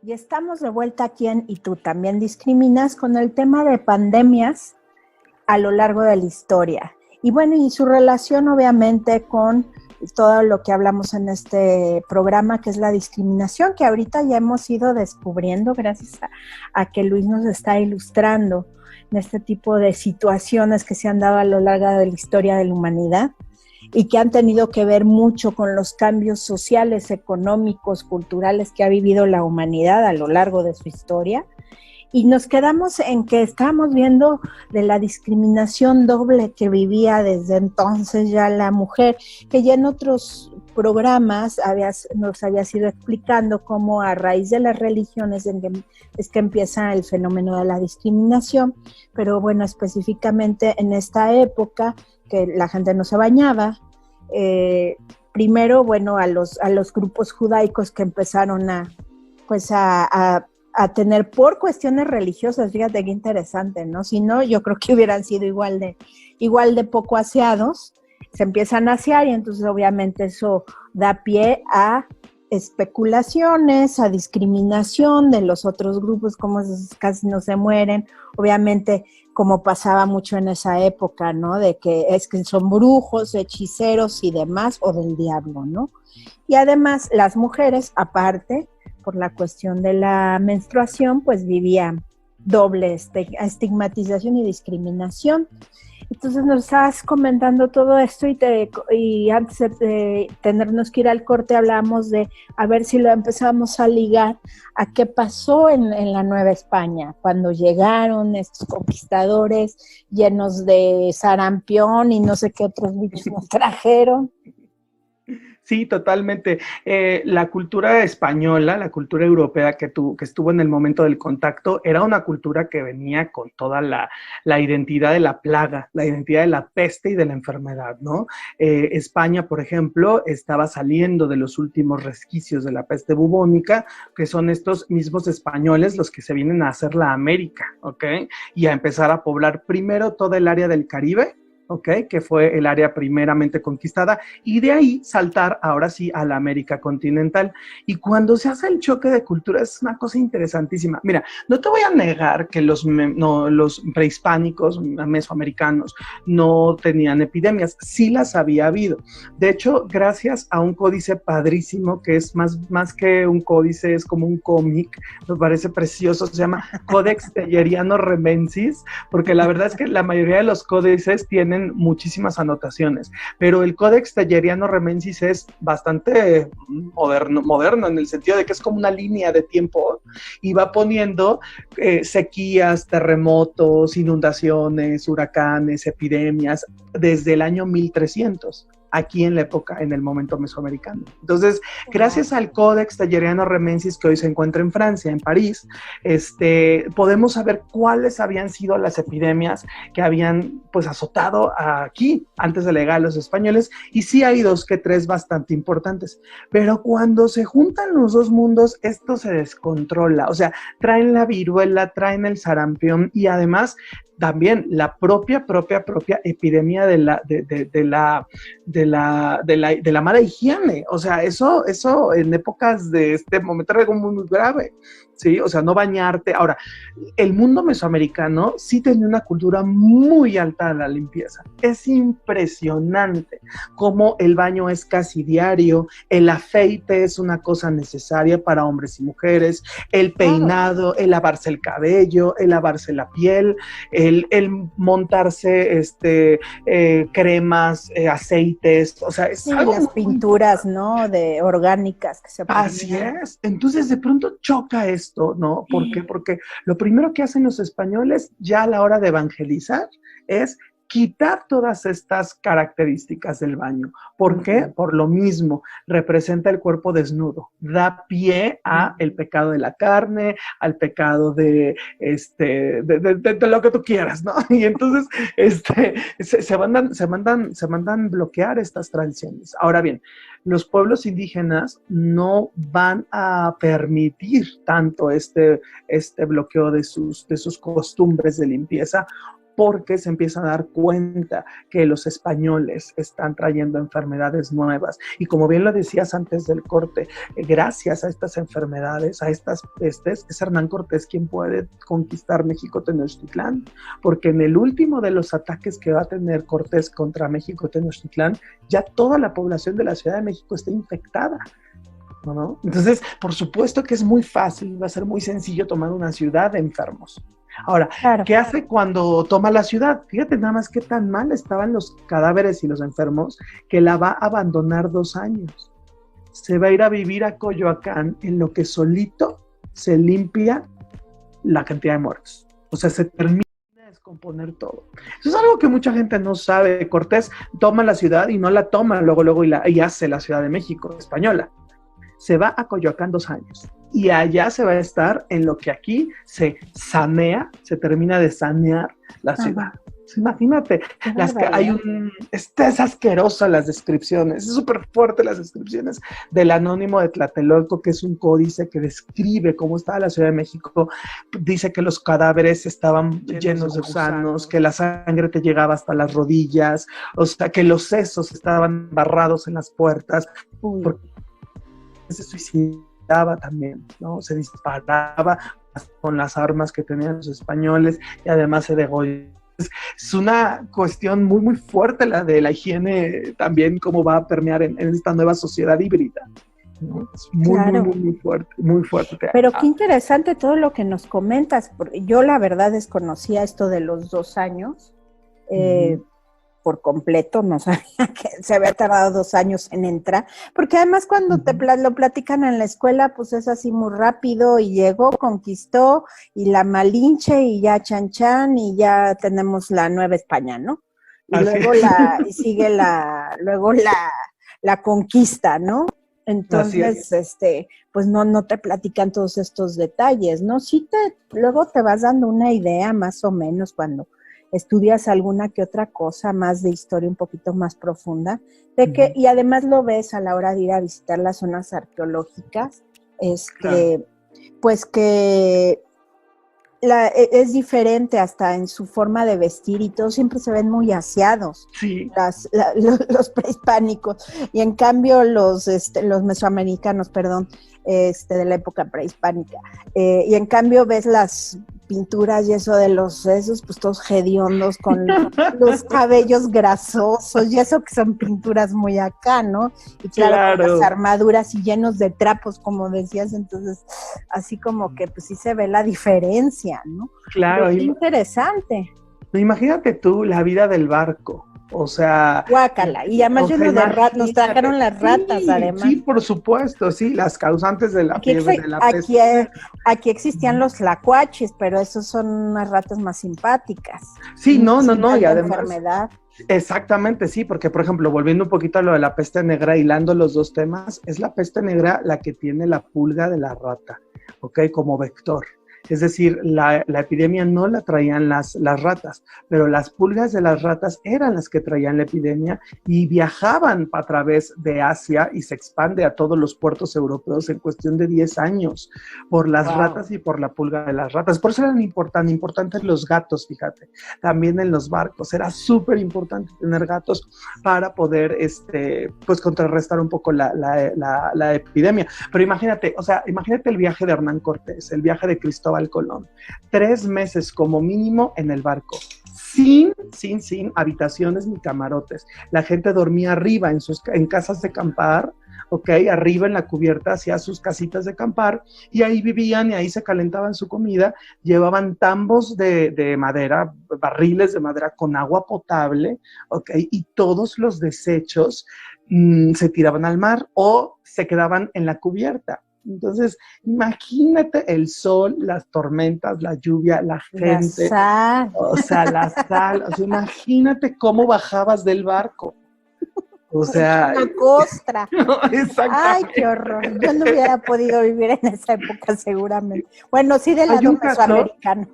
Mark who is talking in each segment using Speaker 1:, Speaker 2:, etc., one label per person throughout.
Speaker 1: Y estamos de vuelta aquí en Y tú también discriminas con el tema de pandemias a lo largo de la historia. Y bueno, y su relación obviamente con todo lo que hablamos en este programa, que es la discriminación, que ahorita ya hemos ido descubriendo gracias a que Luis nos está ilustrando en este tipo de situaciones que se han dado a lo largo de la historia de la humanidad y que han tenido que ver mucho con los cambios sociales, económicos, culturales que ha vivido la humanidad a lo largo de su historia. Y nos quedamos en que estábamos viendo de la discriminación doble que vivía desde entonces ya la mujer, que ya en otros programas nos habías ido explicando cómo a raíz de las religiones es que empieza el fenómeno de la discriminación, pero bueno, específicamente en esta época que la gente no se bañaba, primero, bueno, a los grupos judaicos que empezaron a tener por cuestiones religiosas, fíjate qué interesante, ¿no? Si no, yo creo que hubieran sido igual de poco aseados, se empiezan a asear y entonces obviamente eso da pie a especulaciones, a discriminación de los otros grupos, como esos casi no se mueren, obviamente como pasaba mucho en esa época, ¿no? De que es que son brujos, hechiceros y demás, o del diablo, ¿no? Y además las mujeres, aparte, por la cuestión de la menstruación, pues vivían doble estigmatización y discriminación. Entonces nos estabas comentando todo esto y antes de tenernos que ir al corte hablábamos de a ver si lo empezamos a ligar a qué pasó en la Nueva España, cuando llegaron estos conquistadores llenos de sarampión y no sé qué otros bichos nos trajeron.
Speaker 2: Sí, totalmente. La cultura española, la cultura europea que estuvo en el momento del contacto, era una cultura que venía con toda la identidad de la plaga, la identidad de la peste y de la enfermedad, ¿no? España, por ejemplo, estaba saliendo de los últimos resquicios de la peste bubónica, que son estos mismos españoles los que se vienen a hacer la América, ¿ok? Y a empezar a poblar primero toda el área del Caribe, ¿ok? Que fue el área primeramente conquistada, y de ahí saltar ahora sí a la América continental. Y cuando se hace el choque de culturas es una cosa interesantísima. Mira, no te voy a negar que los prehispánicos, mesoamericanos, no tenían epidemias, sí las había habido. De hecho, gracias a un códice padrísimo, que es más que un códice, es como un cómic, me parece precioso, se llama Codex Telleriano Remensis, porque la verdad es que la mayoría de los códices tienen muchísimas anotaciones, pero el Codex Telleriano Remensis es bastante moderno en el sentido de que es como una línea de tiempo y va poniendo sequías, terremotos, inundaciones, huracanes, epidemias desde el año 1300. Aquí en la época, en el momento mesoamericano. Entonces, gracias al Codex Telleriano Remensis que hoy se encuentra en Francia, en París, podemos saber cuáles habían sido las epidemias que habían pues azotado aquí antes de llegar a los españoles, y sí hay 2 que 3 bastante importantes, pero cuando se juntan los dos mundos, esto se descontrola, o sea, traen la viruela, traen el sarampión y además también la propia epidemia de la mala higiene. O sea, eso en épocas de este momento era algo muy grave, ¿sí? O sea, no bañarte. Ahora, el mundo mesoamericano sí tenía una cultura muy alta de la limpieza. Es impresionante cómo el baño es casi diario, el afeite es una cosa necesaria para hombres y mujeres, el peinado, el lavarse el cabello, el lavarse la piel, el montarse cremas, aceites, o sea, es
Speaker 1: Sí,
Speaker 2: algo
Speaker 1: las pinturas, ¿no? De orgánicas que se ponían.
Speaker 2: Así es. Entonces, de pronto choca esto, ¿no? ¿Por qué? Porque lo primero que hacen los españoles ya a la hora de evangelizar es quitar todas estas características del baño. ¿Por qué? Por lo mismo, representa el cuerpo desnudo, da pie a el pecado de la carne, al pecado de lo que tú quieras, ¿no? Y entonces se mandan bloquear estas tradiciones. Ahora bien, los pueblos indígenas no van a permitir tanto este bloqueo de sus costumbres de limpieza, porque se empiezan a dar cuenta que los españoles están trayendo enfermedades nuevas. Y como bien lo decías antes del corte, gracias a estas enfermedades, a estas pestes, es Hernán Cortés quien puede conquistar México Tenochtitlán, porque en el último de los ataques que va a tener Cortés contra México Tenochtitlán, ya toda la población de la Ciudad de México está infectada, ¿no? Entonces, por supuesto que es muy fácil, va a ser muy sencillo tomar una ciudad de enfermos. Ahora, claro, ¿qué hace cuando toma la ciudad? Fíjate nada más qué tan mal estaban los cadáveres y los enfermos, que la va a abandonar 2 años. Se va a ir a vivir a Coyoacán, en lo que solito se limpia la cantidad de muertos. O sea, se termina de descomponer todo. Eso es algo que mucha gente no sabe. Cortés toma la ciudad y no la toma luego y hace la Ciudad de México española. Se va a Coyoacán 2 años y allá se va a estar en lo que aquí se sanea, se termina de sanear la ciudad. Imagínate, es asquerosa las descripciones, es súper fuerte las descripciones del Anónimo de Tlatelolco, que es un códice que describe cómo estaba la Ciudad de México. Dice que los cadáveres estaban llenos de gusanos, que la sangre te llegaba hasta las rodillas, o sea, que los sesos estaban barrados en las puertas, porque se suicidaba también, ¿no? Se disparaba con las armas que tenían los españoles y además se degollaba. Es una cuestión muy, muy fuerte la de la higiene también, cómo va a permear en esta nueva sociedad híbrida, ¿no? Es muy, claro, muy fuerte.
Speaker 1: Pero qué interesante todo lo que nos comentas, porque yo la verdad desconocía esto de los 2 años, por completo, no sabía que se había tardado 2 años en entrar, porque además cuando te lo platican en la escuela, pues es así muy rápido, y llegó, conquistó, y la Malinche, y ya Chan Chan, y ya tenemos la Nueva España, ¿no? Y así luego sigue la conquista, ¿no? Entonces, pues no te platican todos estos detalles, ¿no? Sí luego te vas dando una idea más o menos cuando estudias alguna que otra cosa más de historia un poquito más profunda, y además lo ves a la hora de ir a visitar las zonas arqueológicas, claro, pues que es diferente hasta en su forma de vestir y todo, siempre se ven muy aseados,
Speaker 2: sí,
Speaker 1: los prehispánicos, y en cambio los mesoamericanos, perdón, de la época prehispánica, y en cambio ves las pinturas y eso de los esos, pues todos hediondos con los cabellos grasosos, y eso que son pinturas muy acá, ¿no? Y claro, con las armaduras y llenos de trapos, como decías, entonces, así como que pues sí se ve la diferencia, ¿no?
Speaker 2: Claro.
Speaker 1: Pero
Speaker 2: interesante. Imagínate tú la vida del barco. O sea...
Speaker 1: Guácala, y además lleno de ratas, nos trajeron las ratas, además.
Speaker 2: Sí, por supuesto, sí, las causantes de la fiebre de la peste.
Speaker 1: Aquí existían los tlacuaches, pero esos son unas ratas más simpáticas.
Speaker 2: Sí, no, y además...
Speaker 1: enfermedad.
Speaker 2: Exactamente, sí, porque por ejemplo, volviendo un poquito a lo de la peste negra, hilando los dos temas, es la peste negra la que tiene la pulga de la rata, ¿ok? Como vector. Es decir, la epidemia no la traían las ratas, pero las pulgas de las ratas eran las que traían la epidemia y viajaban a través de Asia y se expande a todos los puertos europeos en cuestión de 10 años por las ratas y por la pulga de las ratas. Por eso eran importantes los gatos, fíjate. También en los barcos era súper importante tener gatos para poder pues contrarrestar un poco la epidemia. Pero imagínate el viaje de Hernán Cortés, el viaje de Cristóbal Colón, 3 meses como mínimo en el barco, sin habitaciones ni camarotes. La gente dormía arriba en casas de acampar, ¿ok? Arriba en la cubierta hacía sus casitas de acampar y ahí vivían y ahí se calentaban su comida, llevaban tambos de madera, barriles de madera con agua potable, ¿ok? Y todos los desechos se tiraban al mar o se quedaban en la cubierta. Entonces, imagínate el sol, las tormentas, la lluvia, la gente.
Speaker 1: La sal.
Speaker 2: O sea, la sal. O sea, imagínate cómo bajabas del barco. O sea...
Speaker 1: Una costra.
Speaker 2: No,
Speaker 1: ay, qué horror. Yo no hubiera podido vivir en esa época seguramente. Bueno, sí, del lado mesoamericano.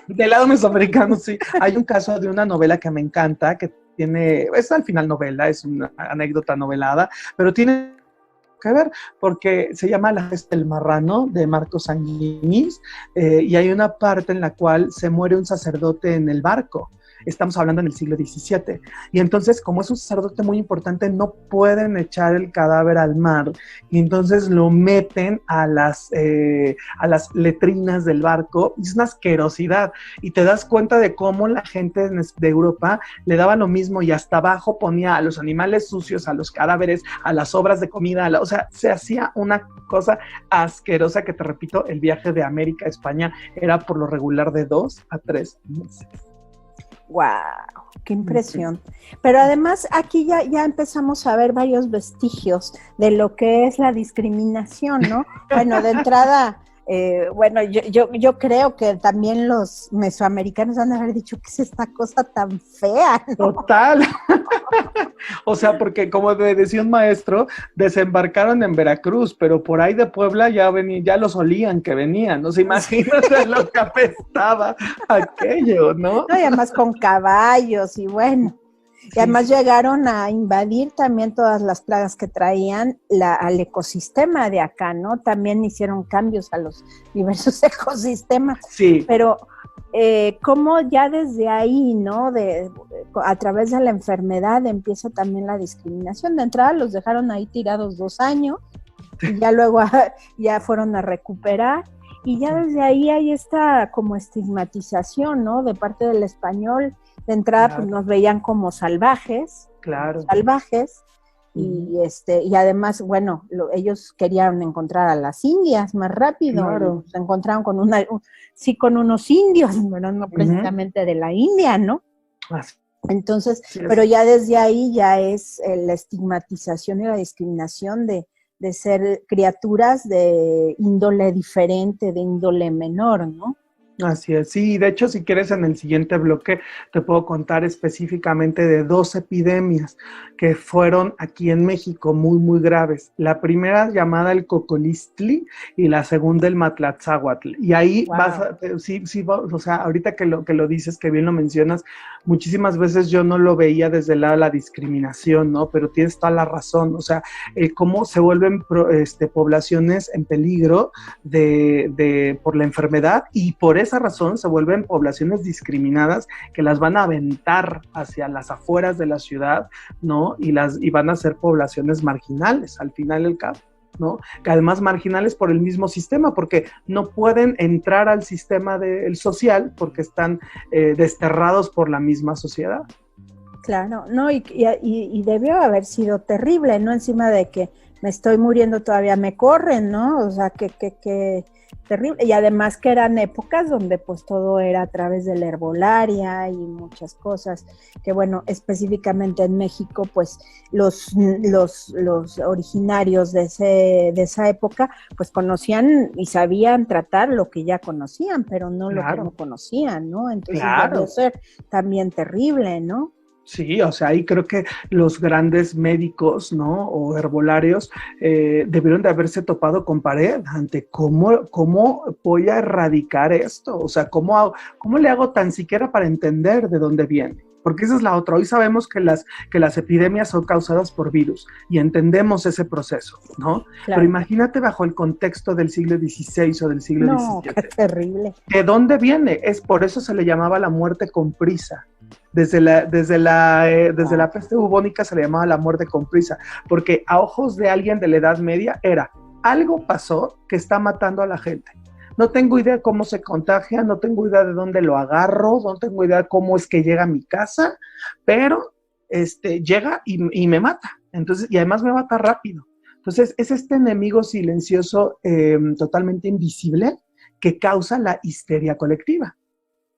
Speaker 2: Del lado mesoamericano, sí. Hay un caso de una novela que me encanta, que es al final novela, es una anécdota novelada, pero tiene que ver, porque se llama La Peste del Marrano, de Marco Sanguinis, y hay una parte en la cual se muere un sacerdote en el barco, estamos hablando en el siglo XVII. Y entonces, como es un sacerdote muy importante, no pueden echar el cadáver al mar, y entonces lo meten a las letrinas del barco. Es una asquerosidad, y te das cuenta de cómo la gente de Europa le daba lo mismo, y hasta abajo ponía a los animales sucios, a los cadáveres, a las sobras de comida, o sea, se hacía una cosa asquerosa que, te repito, el viaje de América a España era por lo regular de 2 a 3 meses.
Speaker 1: ¡Wow! ¡Qué impresión! Pero además aquí ya empezamos a ver varios vestigios de lo que es la discriminación, ¿no? Bueno, de entrada, bueno, yo creo que también los mesoamericanos van a haber dicho, ¿qué es esta cosa tan fea, ¿no?
Speaker 2: Total. O sea, porque como me decía un maestro, desembarcaron en Veracruz, pero por ahí de Puebla ya los olían que venían, no se imagínate lo que apestaba aquello, ¿no?
Speaker 1: No, y además con caballos y bueno. Y además llegaron a invadir también todas las plagas que traían al ecosistema de acá, ¿no? También hicieron cambios a los diversos ecosistemas.
Speaker 2: Sí.
Speaker 1: Pero cómo ya desde ahí, ¿no? A través de la enfermedad empieza también la discriminación. De entrada los dejaron ahí tirados 2 años, y ya luego ya fueron a recuperar. Y ya desde ahí hay esta como estigmatización, ¿no? De parte del español. De entrada, claro, pues nos veían como salvajes.
Speaker 2: Claro.
Speaker 1: Salvajes. Y además, bueno, ellos querían encontrar a las indias más rápido.
Speaker 2: Claro.
Speaker 1: Se encontraron con con unos indios, pero no precisamente de la India, ¿no? Entonces, sí, pero ya desde ahí ya es la estigmatización y la discriminación de ser criaturas de índole diferente, de índole menor, ¿no?
Speaker 2: Así es, sí, de hecho, si quieres, en el siguiente bloque te puedo contar específicamente de 2 epidemias que fueron aquí en México muy, muy graves. La primera llamada el Cocolistli y la segunda el Matlatzáhuatl. Y ahí vas a, o sea, ahorita que lo dices, que bien lo mencionas, muchísimas veces yo no lo veía desde el lado de la discriminación, ¿no? Pero tienes toda la razón, o sea, cómo se vuelven poblaciones en peligro por la enfermedad, y por esa razón se vuelven poblaciones discriminadas que las van a aventar hacia las afueras de la ciudad, ¿no? Y van a ser poblaciones marginales, al final del cabo, ¿no? Que además marginales por el mismo sistema, porque no pueden entrar al sistema del social porque están desterrados por la misma sociedad.
Speaker 1: Claro, no, y debió haber sido terrible, ¿no? Encima de que me estoy muriendo todavía me corren, ¿no? O sea, que terrible. Y además que eran épocas donde pues todo era a través de la herbolaria y muchas cosas, que bueno, específicamente en México pues los originarios de esa época pues conocían y sabían tratar lo que ya conocían, pero no lo que no conocían, ¿no? Entonces debió ser también terrible, ¿no?
Speaker 2: Sí, o sea, ahí creo que los grandes médicos, ¿no? O herbolarios debieron de haberse topado con pared ante cómo voy a erradicar esto, o sea, cómo le hago tan siquiera para entender de dónde viene. Porque esa es la otra. Hoy sabemos que las epidemias son causadas por virus y entendemos ese proceso, ¿no? Claro. Pero imagínate bajo el contexto del siglo XVI o del siglo XVII.
Speaker 1: No, qué terrible.
Speaker 2: ¿De dónde viene? Por eso se le llamaba la muerte con prisa. Desde la peste bubónica se le llamaba la muerte con prisa, porque a ojos de alguien de la Edad Media algo pasó que está matando a la gente. No tengo idea cómo se contagia, no tengo idea de dónde lo agarro, no tengo idea cómo es que llega a mi casa, pero llega y me mata. Entonces, y además me mata rápido. Entonces, es este enemigo silencioso, totalmente invisible, que causa la histeria colectiva.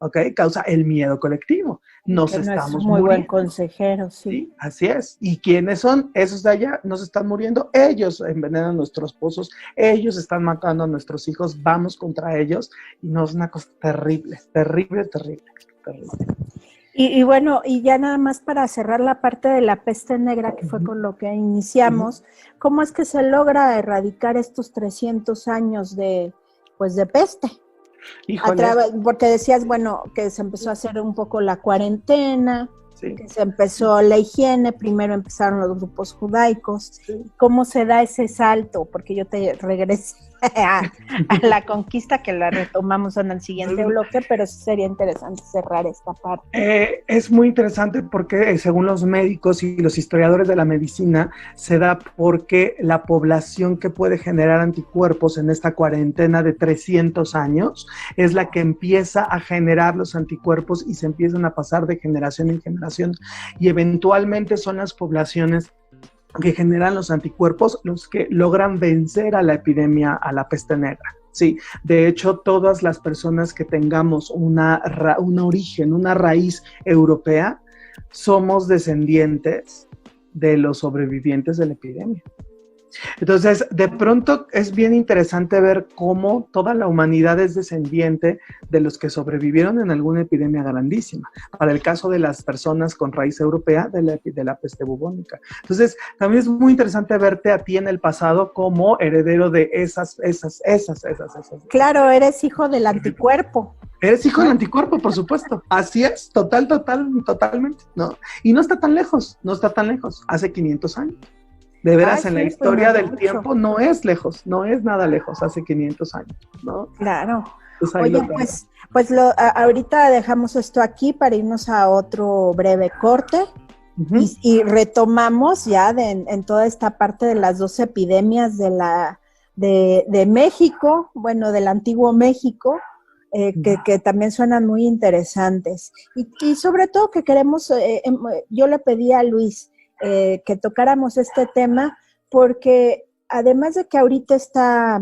Speaker 2: ¿Ok? Causa el miedo colectivo. Nos estamos muriendo.
Speaker 1: Muy buen consejero, sí.
Speaker 2: Sí, así es. ¿Y quiénes son? Esos de allá nos están muriendo. Ellos envenenan nuestros pozos, ellos están matando a nuestros hijos, vamos contra ellos, y no es una cosa terrible, terrible, terrible, terrible.
Speaker 1: Y bueno, y ya nada más para cerrar la parte de la peste negra, que fue con lo que iniciamos, ¿cómo es que se logra erradicar estos 300 años de peste? Porque decías, bueno, que se empezó a hacer un poco la cuarentena, sí, que se empezó la higiene, primero empezaron los grupos judaicos. Sí. ¿Cómo se da ese salto? Porque yo te regresé a la conquista, que la retomamos en el siguiente bloque, pero sí sería interesante cerrar esta parte.
Speaker 2: Es muy interesante porque según los médicos y los historiadores de la medicina, se da porque la población que puede generar anticuerpos en esta cuarentena de 300 años es la que empieza a generar los anticuerpos y se empiezan a pasar de generación en generación, y eventualmente son las poblaciones que generan los anticuerpos los que logran vencer a la epidemia, a la peste negra. Sí, de hecho, todas las personas que tengamos un origen, una raíz europea, somos descendientes de los sobrevivientes de la epidemia. Entonces, de pronto es bien interesante ver cómo toda la humanidad es descendiente de los que sobrevivieron en alguna epidemia grandísima. Para el caso de las personas con raíz europea, de la peste bubónica. Entonces, también es muy interesante verte a ti en el pasado como heredero de esas.
Speaker 1: Claro, eres hijo del anticuerpo.
Speaker 2: Eres hijo del anticuerpo, por supuesto. Así es, totalmente, ¿no? Y no está tan lejos, hace 500 años. De veras, en la historia del tiempo no es lejos, no es nada lejos, hace 500 años, ¿no?
Speaker 1: Claro. Oye, pues ahorita dejamos esto aquí para irnos a otro breve corte. Uh-huh. y retomamos ya en toda esta parte de las 2 epidemias de México, bueno, del antiguo México, que también suenan muy interesantes. Y sobre todo que queremos, yo le pedí a Luis que tocáramos este tema, porque además de que ahorita está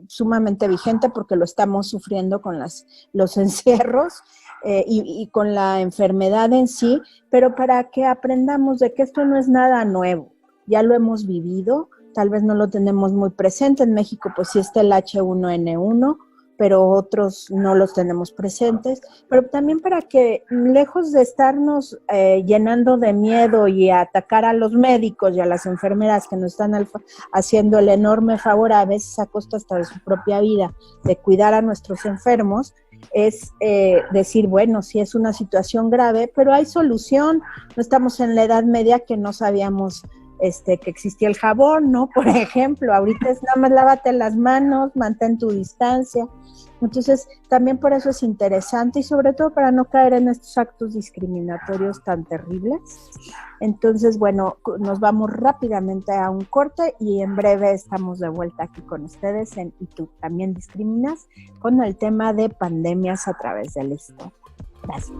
Speaker 1: sumamente vigente, porque lo estamos sufriendo con los encierros y con la enfermedad en sí, pero para que aprendamos de que esto no es nada nuevo, ya lo hemos vivido, tal vez no lo tenemos muy presente. En México pues sí está el H1N1, pero otros no los tenemos presentes, pero también para que, lejos de estarnos llenando de miedo y atacar a los médicos y a las enfermeras que nos están haciendo el enorme favor, a veces a costa hasta de su propia vida, de cuidar a nuestros enfermos, es decir, bueno, sí es una situación grave, pero hay solución. No estamos en la Edad Media que no sabíamos que existía el jabón, ¿no? Por ejemplo, ahorita es nada más lávate las manos, mantén tu distancia. Entonces, también por eso es interesante y sobre todo para no caer en estos actos discriminatorios tan terribles. Entonces, bueno, nos vamos rápidamente a un corte y en breve estamos de vuelta aquí con ustedes en ¿Y tú también discriminas?, con el tema de pandemias a través de la historia. Gracias.